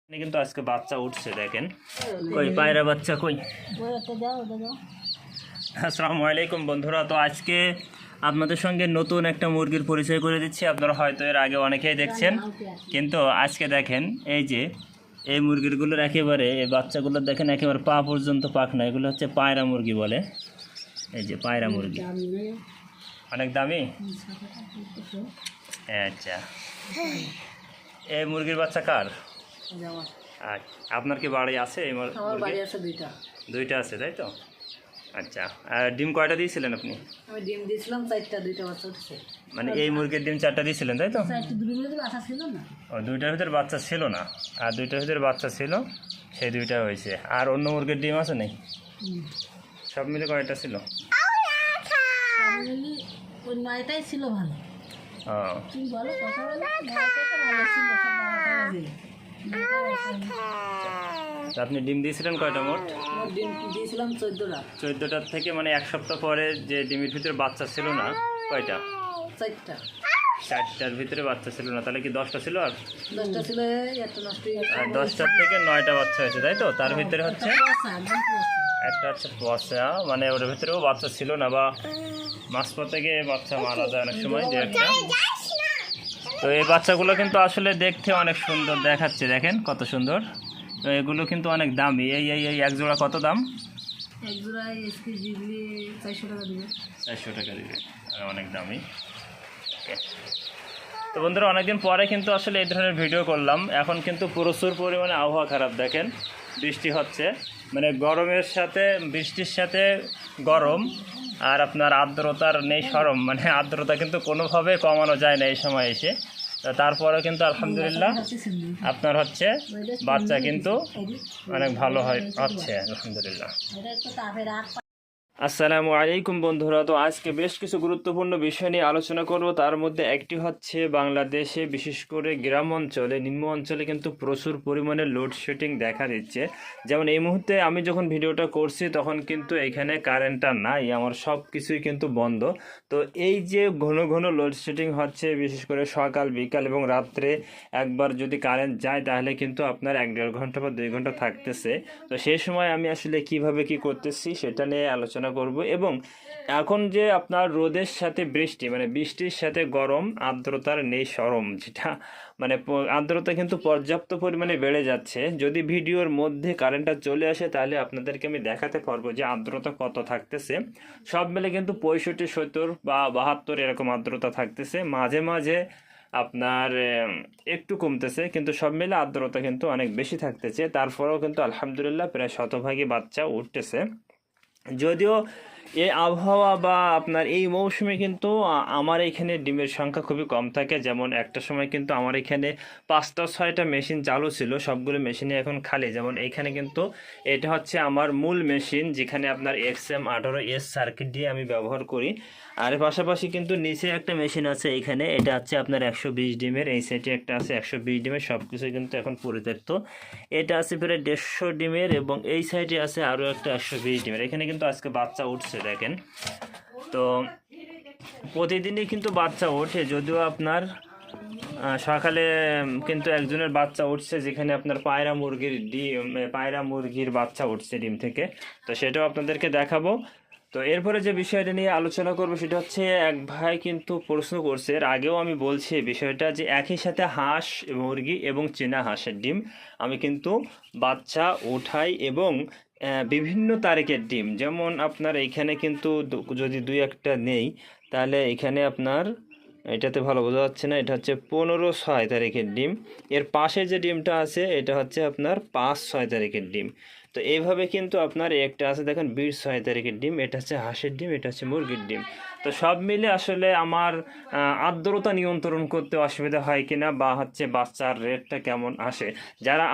কিন্তু আজকে বাচ্চা উঠছে দেখেন। কই পায়রা বাচ্চা কই? আসসালামু আলাইকুম বন্ধুরা। তো আজকে আপনাদের সঙ্গে নতুন একটা মুরগির পরিচয় করে দিচ্ছি। আপনারা হয়তো এর আগে অনেকেই দেখছেন, কিন্তু আজকে দেখেন এই যে এই মুরগিগুলোর একেবারে এই বাচ্চাগুলোর দেখেন একেবারে পা পর্যন্ত পাখ না। এগুলো হচ্ছে পায়রা মুরগি বলে। এই যে পায়রা মুরগি অনেক দামি। আচ্ছা, এই মুরগির বাচ্চা কার? আচ্ছা, আপনার কি বাড়ি আছে? দুইটা আছে, তাই তো? আচ্ছা, আর ডিম কয়টা দিয়েছিলেন আপনি? আমি ডিম দিয়েছিলাম 4টা, 2টা বাচ্চা উঠছে। মানে এই মুরগির ডিম 4টা দিয়েছিলেন, তাই তো? বাচ্চা ছিল না। ও, 2টার ভিতরে বাচ্চা ছিল না, আর 2টার ভিতরে বাচ্চা ছিল, সেই 2টা হয়েছে। আর অন্য মুরগির ডিম আছে নাকি? সব মিলে কয়টা ছিল? ওই 9টাই ছিল ভালো। ও, তুমি বলো কথা বলো, 9টা তো ভালো ছিল, সব 12টা। আপনি ডিম দিয়েছিলেন কয়টা মোট? ডিম দিয়েছিলাম 14টা। 14টার থেকে মানে এক সপ্তাহ পরে যে ডিমের ভিতরে বাচ্চা ছিল না কয়টা? 4টা। 4টার ভিতরে বাচ্চা ছিল না, তাহলে কি 10টা ছিল? আর 10টা ছিল, একটা নষ্ট হয়ে গেছে। 10টার থেকে 9টা বাচ্চা হয়েছে, তাই তো? তার ভিতরে হচ্ছে একটা হচ্ছে পচা, মানে ওর ভিতরেও বাচ্চা ছিল না, বা মাঝপথে গিয়ে বাচ্চা মারা যায় অনেক সময় যে একটা। তো এই বাচ্চাগুলো কিন্তু আসলে দেখতে অনেক সুন্দর দেখাচ্ছে, দেখেন কত সুন্দর। তো এগুলো কিন্তু অনেক দামি। এই এই এই এক জোড়া কত দাম? এক জোড়া এসকে দিলে 400 টাকা দিবে। 400 টাকা দিবে, অনেক দামি। তো বন্ধুরা, অনেকদিন পরে কিন্তু আসলে এই ধরনের ভিডিও করলাম। এখন কিন্তু প্রচুর পরিমাণে আবহাওয়া খারাপ, দেখেন বৃষ্টি হচ্ছে, মানে গরমের সাথে বৃষ্টির সাথে গরম, আর আপনার আর্দ্রতার নেই সরম, মানে আর্দ্রতা কিন্তু কোনোভাবে কমানো যায় না এই সময় এসে। তারপরেও কিন্তু আলহামদুলিল্লাহ আপনার হচ্ছে বাচ্চা কিন্তু অনেক ভালো হচ্ছে আলহামদুলিল্লাহ। আসসালামু আলাইকুম বন্ধুরা। তো আজকে বেশ কিছু গুরুত্বপূর্ণ বিষয় নিয়ে আলোচনা করব। তার মধ্যে একটি হচ্ছে বাংলাদেশে বিশেষ করে গ্রাম অঞ্চলে, নিম্ন অঞ্চলে কিন্তু প্রচুর পরিমাণে লোডশেডিং দেখা দিচ্ছে। যেমন এই মুহূর্তে আমি যখন ভিডিওটা করছি তখন কিন্তু এখানে কারেন্টটা নাই, আমার সব কিছুই কিন্তু বন্ধ। তো এই যে ঘন ঘন লোডশেডিং হচ্ছে, বিশেষ করে সকাল বিকাল এবং রাত্রে একবার যদি কারেন্ট যায় তাহলে কিন্তু আপনার 1-1.5 ঘন্টা বা 2 ঘন্টা থাকতেছে। তো সেই সময় আমি আসলে কিভাবে কি করতেছি সেটা নিয়ে আলোচনা করব। এবং এখন যে আপনার রোদের সাথে বৃষ্টি, মানে বৃষ্টির সাথে গরম, আর্দ্রতার নেই সরম, যেটা মানে আর্দ্রতা কিন্তু পর্যাপ্ত পরিমাণে বেড়ে যাচ্ছে। যদি ভিডিওর মধ্যে কারেন্টটা চলে আসে তাহলে আপনাদেরকে আমি দেখাতে পারবো যে আর্দ্রতা কত থাকতেছে। সব মিলে কিন্তু 65, 70 বা 72 এরকম আর্দ্রতা থাকতেছে। মাঝে মাঝে আপনার একটু কমতেছে, কিন্তু সব মিলে আর্দ্রতা কিন্তু অনেক বেশি থাকতেছে। তারপরেও কিন্তু আলহামদুলিল্লাহ প্রায় শতভাগই বাচ্চা উঠতেছে। যদিও এই আবহাওয়া বা আপনার এই মৌসুমে কিন্তু আমার এখানে ডিমের সংখ্যা খুবই কম থাকে। যেমন একটা সময় কিন্তু আমার এখানে 5টা 6টা মেশিন চালু ছিল, সবগুলো মেশিনে এখন খালি। যেমন এইখানে কিন্তু এটা হচ্ছে আমার মূল মেশিন, যেখানে আপনার XM18S সার্কিট দিয়ে আমি ব্যবহার করি। আর পাশাপাশি কিন্তু নিচে একটা মেশিন আছে এখানে, এটা হচ্ছে আপনার 120 ডিমের, এই সাইডে একটা আছে 120 ডিমের, সব কিছু কিন্তু এখন পরিত্যক্ত। এটা আছে প্রায় 150 ডিমের, এবং এই সাইডে আছে আরও একটা 120 ডিমের। এখানে কিন্তু আজকে বাচ্চা উঠছে দেখেন। তো প্রতিদিনই কিন্তু বাচ্চা ওঠে, যদিও আপনার সকালে কিন্তু একজনের বাচ্চা উঠছে, যেখানে আপনার পায়রা মুরগির বাচ্চা উঠছে ডিম থেকে। তো সেটাও আপনাদেরকে দেখাবো। তো এরপরে যে বিষয়টা নিয়ে আলোচনা করবো সেটা হচ্ছে, এক ভাই কিন্তু প্রশ্ন করছে, এর আগেও আমি বলছি এই বিষয়টা, যে একই সাথে হাঁস, মুরগি এবং চীনা হাঁসের ডিম আমি কিন্তু বাচ্চা উঠাই, এবং বিভিন্ন তারিখের ডিম, যেমন আপনার এইখানে কিন্তু যদি 2-1টা নেই তাহলে এখানে আপনার এটাতে ভালো বোঝা যাচ্ছে না, এটা হচ্ছে 15/6 তারিখের ডিম। এর পাশে যে ডিমটা আছে এটা হচ্ছে আপনার 5/6 তারিখের ডিম। তো এইভাবে কিন্তু আপনার একটা আছে দেখেন 20/6 তারিখের ডিম, এটা হচ্ছে হাঁসের ডিম, এটা হচ্ছে মুরগির ডিম। তো সব মিলে আসলে আমার আর্দ্রতা নিয়ন্ত্রণ করতে অসুবিধা হয় কিনা, বা হচ্ছে বাচ্চার রেটটা কেমন আসে। যারা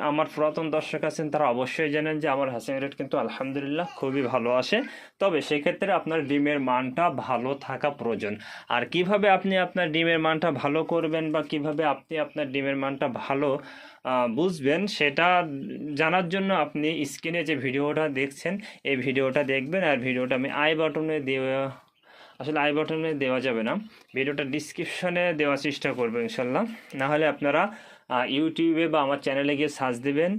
আমার পুরাতন দর্শক আছেন তারা অবশ্যই জানেন যে আমার হাঁসের রেট কিন্তু আলহামদুলিল্লাহ খুবই ভালো আসে। তবে সেক্ষেত্রে আপনার ডিমের মানটা ভালো থাকা প্রয়োজন। আর কিভাবে আপনি আপনার ডিমের মানটা ভালো করবেন, বা কিভাবে আপনি আপনার ডিমের মানটা ভালো বুঝবেন, সেটা জানার জন্য আপনি স্ক্রিনে যে ভিডিওটা দেখছেন এই ভিডিওটা দেখবেন। আর ভিডিওটা আমি আই বাটনে দেওয়া যাবে না, ভিডিওটা ডিসক্রিপশনে দেওয়ার চেষ্টা করবো ইনশাল্লাহ। না হলে আপনারা ইউটিউবে বা আমার চ্যানেলে গিয়ে সার্চ দেবেন,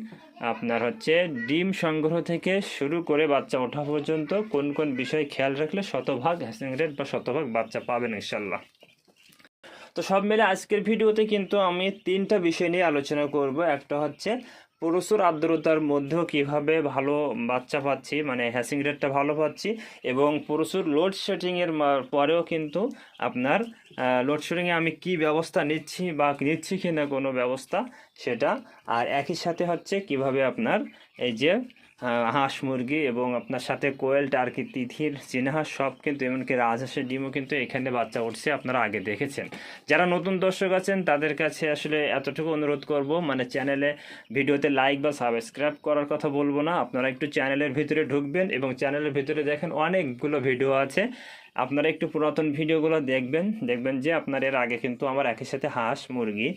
আপনার হচ্ছে ডিম সংগ্রহ থেকে শুরু করে বাচ্চা ওঠা পর্যন্ত কোন কোন বিষয় খেয়াল রাখলে শতভাগ হ্যাচিং রেট বা শতভাগ বাচ্চা পাবেন ইনশাল্লাহ। তো সব মিলে আজকের ভিডিওতে কিন্তু আমি 3টা বিষয় নিয়ে আলোচনা করব। একটা হচ্ছে প্রচুর আর্দ্রতার মধ্যেও কিভাবে ভালো বাচ্চা পাচ্ছি, মানে হ্যাচিং রেটটা ভালো পাচ্ছি, এবং প্রচুর লোডশেডিংয়ের পরেও কিন্তু আপনার লোডশেডিংয়ে আমি কি ব্যবস্থা নিচ্ছি বা নিচ্ছি কি না কোনো ব্যবস্থা সেটা। আর একই সাথে হচ্ছে কিভাবে আপনার এই যে হাঁস মুরগি এবং আপনার সাথে কোয়েল টার্কি তিথির চীনাহাঁস সব কিন্তু, এমনকি রাজহাঁসের ডিমও কিন্তু এখানে বাচ্চা উঠছে, আপনারা আগে দেখেছেন। যারা নতুন দর্শক আছেন তাদের কাছে আসলে এতটুকু অনুরোধ করব, মানে চ্যানেলে ভিডিওতে লাইক বা সাবস্ক্রাইব করার কথা বলবো না, আপনারা একটু চ্যানেলের ভিতরে ঢুকবেন এবং চ্যানেলের ভিতরে দেখেন অনেকগুলো ভিডিও আছে, আপনারা একটু পুরাতন ভিডিওগুলো দেখবেন যে আপনার এর আগে কিন্তু আমার একই সাথে হাঁস মুরগি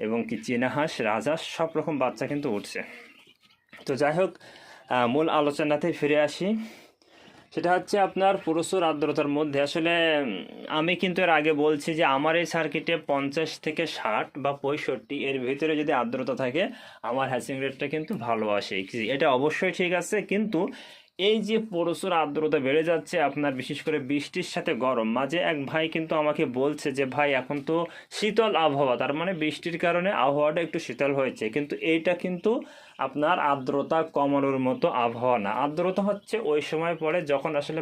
এবং কি চীনাহাঁস রাজহাঁস সব রকম বাচ্চা কিন্তু উঠছে। তো যাই হোক, মূল আলোচনাতে ফিরে আসি। সেটা হচ্ছে আপনার প্রচুর আর্দ্রতার মধ্যে আসলে আমি কিন্তু এর আগে বলছি যে আমার এই সার্কিটে 50 থেকে 60 বা 65 এর ভিতরে যদি আর্দ্রতা থাকে আমার হ্যাচিং রেটটা কিন্তু ভালো আসে। এটা অবশ্যই ঠিক আছে, কিন্তু এই যে প্রচুর আর্দ্রতা বেড়ে যাচ্ছে আপনার, বিশেষ করে বৃষ্টির সাথে গরম, মাঝে এক ভাই কিন্তু আমাকে বলছে যে ভাই এখন তো শীতল আবহাওয়া, তার মানে বৃষ্টির কারণে আবহাওয়াটা একটু শীতল হয়েছে, কিন্তু এইটা কিন্তু আপনার আর্দ্রতা কমানোর মতো আবহাওয়া না। আর্দ্রতা হচ্ছে ওই সময় পড়ে যখন আসলে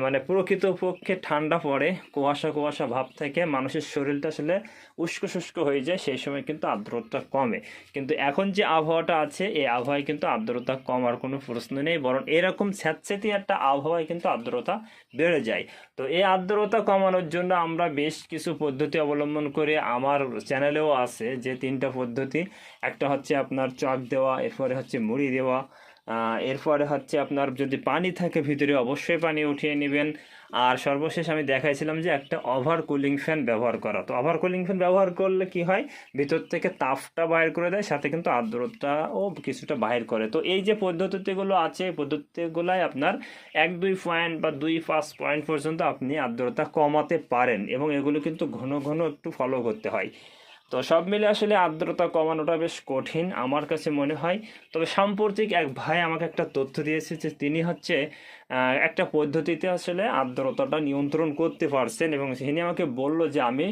মানে প্রকৃতপক্ষে ঠান্ডা পড়ে, কুয়াশা কুয়াশা ভাব থেকে মানুষের শরীরটা আসলে উস্কো শুষ্ক হয়ে যায়, সেই সময় কিন্তু আর্দ্রতা কমে। কিন্তু এখন যে আবহাওয়াটা আছে এই আবহাওয়ায় কিন্তু আর্দ্রতা কমার কোনো প্রশ্ন নেই, বরং এরকম স্যাঁতস্যাঁতে একটা আবহাওয়ায় কিন্তু আর্দ্রতা বেড়ে যায়। তো এই আর্দ্রতা কমানোর জন্য আমরা বেশ কিছু পদ্ধতি অবলম্বন করে, আমার চ্যানেলেও আছে যে 3টা পদ্ধতি। একটা হচ্ছে আপনার চক দেওয়া, এরপরে হচ্ছে মুড়ি দেওয়া, এরপরে হচ্ছে আপনার যদি পানি থাকে ভিতরে অবশ্যই পানি উঠিয়ে নেবেন, আর সর্বশেষ আমি দেখাইছিলাম যে একটা ওভার কুলিং ফ্যান ব্যবহার করা। তো ওভার কুলিং ফ্যান ব্যবহার করলে কি হয়, ভিতর থেকে তাপটা বাইর করে দেয়, সাথে কিন্তু আর্দ্রতাও কিছুটা বাইর করে। তো এই যে পদ্ধতিগুলো আছে, এই পদ্ধতিগুলাই আপনার 1-2 পয়েন্ট বা 2-5 পয়েন্ট পর্যন্ত আপনি আর্দ্রতা কমাতে পারেন, এবং এগুলো কিন্তু ঘন ঘন একটু ফলো করতে হয়। তো সব মিলে আসলে আর্দ্রতা কমানোটা বেশ কঠিন আমার কাছে মনে হয়। তবে সাম্প্রতিক এক ভাই আমাকে একটা তথ্য দিয়েছে যে তিনি হচ্ছে একটা পদ্ধতিতে আসলে আর্দ্রতাটা নিয়ন্ত্রণ করতে পারছেন, এবং তিনি আমাকে বলল যে আমি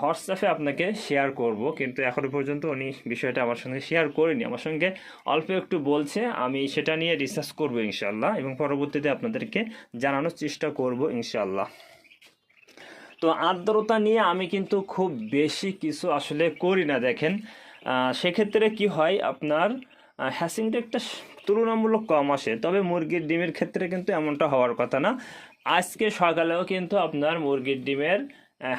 হোয়াটসঅ্যাপে আপনাকে শেয়ার করব, কিন্তু এখনো পর্যন্ত উনি বিষয়টা আমার সঙ্গে শেয়ার করেনি, আমার সঙ্গে অল্প একটু বলছে, আমি সেটা নিয়ে রিসার্চ করবো ইনশাল্লাহ, এবং পরবর্তীতে আপনাদেরকে জানানোর চেষ্টা করব ইনশাল্লাহ। তো আর্দ্রতা নিয়ে আমি কিন্তু খুব বেশি কিছু আসলে করি না, দেখেন সেক্ষেত্রে কি হয় আপনার হ্যাচিং রেটটা তুলনামূলক কম আসে, তবে মুরগির ডিমের ক্ষেত্রে কিন্তু এমনটা হওয়ার কথা না। আজকে সকালেও কিন্তু আপনার মুরগির ডিমের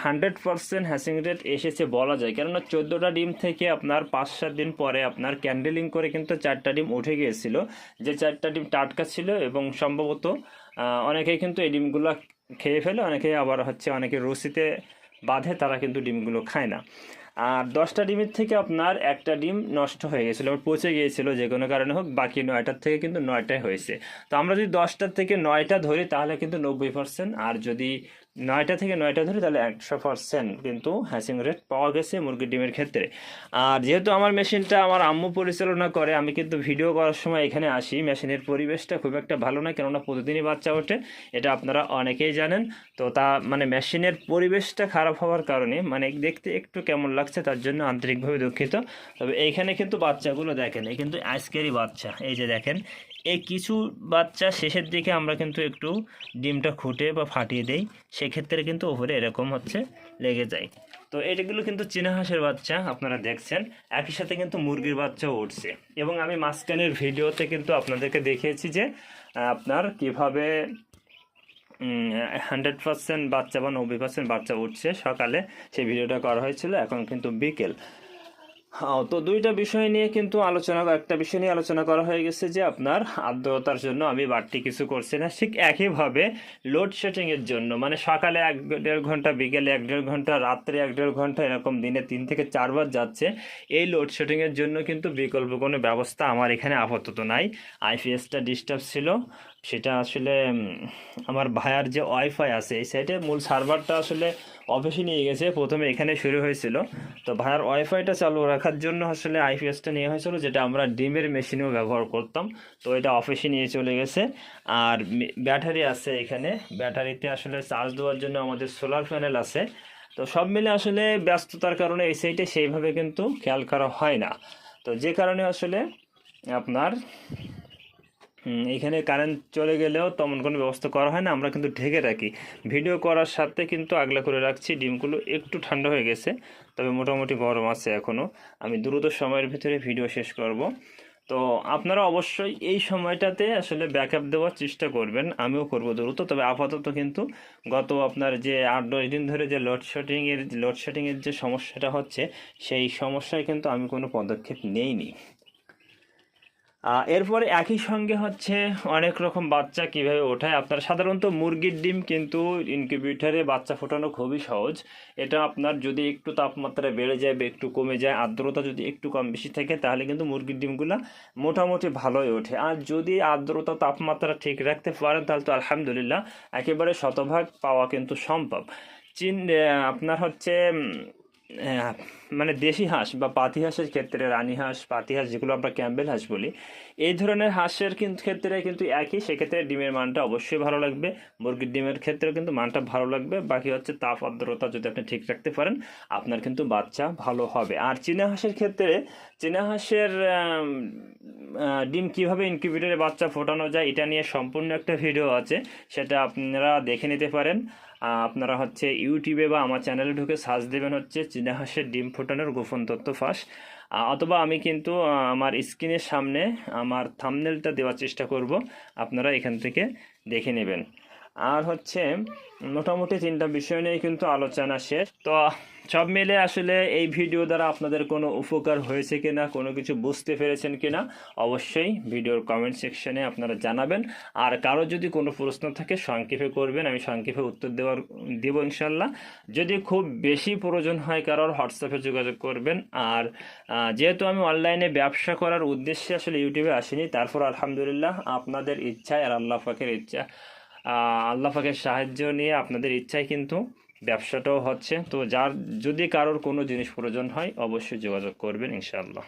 100% হ্যাচিং রেট এসেছে বলা যায়, কেননা 14টা ডিম থেকে আপনার 5-7 দিন পরে আপনার ক্যান্ডেলিং করে কিন্তু 4টা ডিম উঠে গিয়েছিল, যে 4টা ডিম টাটকা ছিল, এবং সম্ভবত অনেকেই কিন্তু এই ডিমগুলো খেয়ে ফেলে, অনেকে আবার হচ্ছে অনেকে রুচিতে বাঁধে, তারা কিন্তু ডিমগুলো খায় না। আর 10টা ডিমের থেকে আপনার একটা ডিম নষ্ট হয়ে গেছিলো, পচে গিয়েছিলো যে কোনো কারণে হোক, বাকি 9টার থেকে কিন্তু 9টাই হয়েছে। তো আমরা যদি 10টার থেকে 9টা ধরি তাহলে কিন্তু 90%, আর যদি 9টা থেকে 9টা ধরি তাহলে 100% কিন্তু হ্যাচিং রেট পাওয়া গেছে মুরগির ডিমের ক্ষেত্রে। আর যেহেতু আমার মেশিনটা আমার আম্মু পরিচালনা করে, আমি কিন্তু ভিডিও করার সময় এখানে আসি, মেশিনের পরিবেশটা খুব একটা ভালো না, কেননা প্রতিদিনই বাচ্চা ওঠে, এটা আপনারা অনেকেই জানেন। তো তা মানে মেশিনের পরিবেশটা খারাপ হওয়ার কারণে মানে দেখতে একটু কেমন লাগছে, তার জন্য আন্তরিকভাবে দুঃখিত। তবে এইখানে কিন্তু বাচ্চাগুলো দেখেন, এই কিন্তু আজকেরই বাচ্চা, এই যে দেখেন, এই কিছু বাচ্চা শেষের দিকে আমরা কিন্তু একটু ডিমটা খুঁটে বা ফাটিয়ে দেই, সেক্ষেত্রে কিন্তু ওপরে এরকম হচ্ছে লেগে যায়। তো এটাগুলো কিন্তু চীনা হাঁসের বাচ্চা আপনারা দেখছেন, একই সাথে কিন্তু মুরগির বাচ্চাও উঠছে, এবং আমি মাঝখানের ভিডিওতে কিন্তু আপনাদেরকে দেখিয়েছি যে আপনার কিভাবে 100% বাচ্চা বা 90% বাচ্চা উঠছে সকালে, সেই ভিডিওটা করা হয়েছিল, এখন কিন্তু বিকেল। হ্যাঁ, তো 2টা বিষয় নিয়ে কিন্তু একটা বিষয় নিয়ে আলোচনা করা হয়ে গেছে যে আপনার আর্দ্রতার জন্য আমি বাড়তি কিছু করছি না, ঠিক একইভাবে লোডশেডিংয়ের জন্য, মানে সকালে 1-1.5 ঘন্টা, বিকেলে 1-1.5 ঘন্টা, রাত্রে 1-1.5 ঘন্টা, এরকম দিনে 3 থেকে 4 বার যাচ্ছে। এই লোডশেডিংয়ের জন্য কিন্তু বিকল্প কোনো ব্যবস্থা আমার এখানে আপাতত নাই। আইপিএসটা ডিস্টার্ব ছিল, সেটা আসলে আমার ভাইয়ার যে ওয়াইফাই আছে এই সাইডে মূল সার্ভারটা আসলে অফিসে নিয়ে গেছে, প্রথমে এখানে শুরু হয়েছিল। তো ভাইয়ার ওয়াইফাইটা চালু রাখার জন্য আসলে আইপিএসটা নিয়ে হয়েছিল, যেটা আমরা ডিমের মেশিনেও ব্যবহার করতাম। তো এটা অফিসে নিয়ে চলে গেছে। আর ব্যাটারি আছে এখানে, ব্যাটারিতে আসলে চার্জ দেওয়ার জন্য আমাদের সোলার প্যানেল আছে। তো সব মিলে আসলে ব্যস্ততার কারণে এই সাইডে সেইভাবে কিন্তু খেয়াল করা হয় না। তো যে কারণে আসলে আপনার এখানে কারেন্ট চলে গেলেও তেমন কোনো ব্যবস্থা করা হয় না, আমরা কিন্তু ঢেকে রাখি। ভিডিও করার সাথে কিন্তু আগলা করে রাখছি। ডিমগুলো একটু ঠান্ডা হয়ে গেছে, তবে মোটামুটি গরম আছে এখনও। আমি দ্রুত সময়ের ভিতরে ভিডিও শেষ করব। তো আপনারা অবশ্যই এই সময়টাতে আসলে ব্যাকআপ দেওয়ার চেষ্টা করবেন, আমিও করব দ্রুত। তবে আপাতত কিন্তু গত আপনার যে 8-10 দিন ধরে যে লোডশেডিংয়ের যে সমস্যাটা হচ্ছে, সেই সমস্যায় কিন্তু আমি কোনো পদক্ষেপ নেইনি। এরপরে একই সঙ্গে হচ্ছে অনেক রকম বাচ্চা কিভাবে ওঠায়। আপনার সাধারণত মুরগির ডিম কিন্তু ইনকিউবেটরে বাচ্চা ফোটানো খুবই সহজ। এটা আপনার যদি একটু তাপমাত্রা বেড়ে যায় বা একটু কমে যায়, আর্দ্রতা যদি একটু কম বেশি থাকে, তাহলে কিন্তু মুরগির ডিমগুলো মোটামুটি ভালোই ওঠে। আর যদি আর্দ্রতা তাপমাত্রা ঠিক রাখতে পারেন তাহলে তো আলহামদুলিল্লাহ একেবারে শতভাগ পাওয়া কিন্তু সম্ভব। আপনার হচ্ছে আহ, মানে দেশি হাঁস বা পাতি হাঁসের ক্ষেত্রে, রানী হাঁস, পাতি হাঁস যেগুলো আমরা ক্যাম্বেল হাঁস বলি, এই ধরনের হাঁসের কিন্তু ক্ষেত্রে কিন্তু একই। সেক্ষেত্রে ডিমের মানটা অবশ্যই ভালো লাগবে, মুরগির ডিমের ক্ষেত্রেও কিন্তু মানটা ভালো লাগবে। বাকি হচ্ছে তাপ আর্দ্রতা যদি আপনি ঠিক রাখতে পারেন, আপনার কিন্তু বাচ্চা ভালো হবে। আর চীনা হাঁসের ক্ষেত্রে, চীনা হাঁসের ডিম কিভাবে ইনকিউবেটরে বাচ্চা ফোটানো যায় এটা নিয়ে সম্পূর্ণ একটা ভিডিও আছে, সেটা আপনারা দেখে নিতে পারেন। আপনারা হচ্ছে ইউটিউবে বা আমার চ্যানেলে ঢুকে সার্চ দেবেন হচ্ছে চীনা হাঁসের ডিম ফোটানোর গোপন তথ্য ফাঁস। অথবা আমি কিন্তু আমার স্ক্রিনের সামনে আমার থাম্বনেলটা দেওয়ার চেষ্টা করব, আপনারা এখান থেকে দেখে নেবেন। আর হচ্ছে মোটামুটি 3টা বিষয় নিয়ে কিন্তু আলোচনা শেষ। তো সব মিলে আসলে এই ভিডিও দ্বারা আপনাদের কোনো উপকার হয়েছে কিনা, কোনো কিছু বুঝতে পেরেছেন কিনা, অবশ্যই ভিডিওর কমেন্ট সেকশনে আপনারা জানাবেন। আর কারো যদি কোনো প্রশ্ন থাকে সংক্ষেপে করবেন, আমি সংক্ষেপে উত্তর দেব ইনশাল্লাহ। যদি খুব বেশি প্রয়োজন হয় কারোর, হোয়াটসঅ্যাপে যোগাযোগ করবেন। আর যেহেতু আমি অনলাইনে ব্যবসা করার উদ্দেশ্যে আসলে ইউটিউবে আসিনি, তারপর আলহামদুলিল্লাহ আপনাদের ইচ্ছায় আর আল্লাহ পাকের ইচ্ছা, আল্লাহ পাকের সাহায্য নিয়ে আপনাদের ইচ্ছায় কিন্তু ব্যবসাটাও হচ্ছে। তো যদি কারোর কোনো জিনিস প্রয়োজন হয় অবশ্যই যোগাযোগ করবেন ইনশাআল্লাহ।